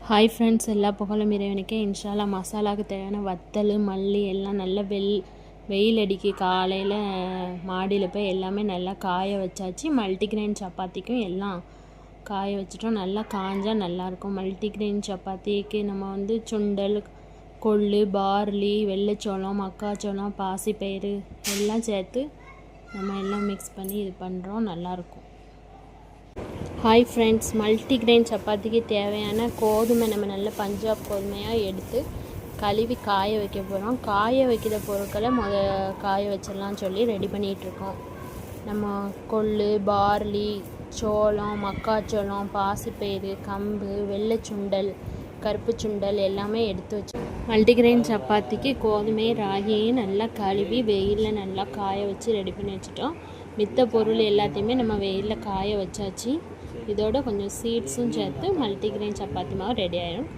Hi friends, எல்லா புகழும் இறைவனுக்கே. இன்ஷால்லா மசாலாவுக்கு தேவையான வத்தல் மல்லி எல்லாம் நல்லா வெயில் அடிக்கி காலையில் மாடியில் போய் எல்லாமே நல்லா காய வச்சாச்சு. மல்டிக்ரெயின் சப்பாத்திக்கும் எல்லாம் காய வச்சிட்டோம். நல்லா காஞ்சால் நல்லாயிருக்கும். மல்டிக்ரெயின் சப்பாத்திக்கு நம்ம சுண்டல், கொள்ளு, பார்லி, வெள்ளைச்சோளம், மக்காச்சோளம், பாசிப்பயிறு எல்லாம் சேர்த்து நம்ம எல்லாம் மிக்ஸ் பண்ணி இது பண்ணுறோம். நல்லாயிருக்கும். ஹாய் ஃப்ரெண்ட்ஸ், மல்டிக்ரெயின் சப்பாத்திக்கு தேவையான கோதுமை நம்ம நல்ல பஞ்சாப் கோதுமையாக எடுத்து கழுவி காய வைக்க போகிறோம். காய வைக்கிற பொருட்களை காய வச்சிடலாம்னு சொல்லி ரெடி பண்ணிகிட்ருக்கோம். நம்ம கொள்ளு, பார்லி, சோளம், மக்காச்சோளம், பாசிப்பயிறு, கம்பு, வெள்ளை சுண்டல், கருப்பு சுண்டல் எல்லாமே எடுத்து வச்சு மல்டிக்ரெயின் சப்பாத்திக்கு கோதுமை ராகியையும் நல்லா கழுவி வெயிலில் நல்லா காய வச்சு ரெடி பண்ணி வச்சுட்டோம். மித்த பொருள் எல்லாத்தையுமே நம்ம வெயிலில் காய வச்சாச்சு. இதோட கொஞ்சம் சீட்ஸும் சேர்த்து மல்டிக்ரெயின் சப்பாத்தி மாவு ரெடி ஆகிடும்.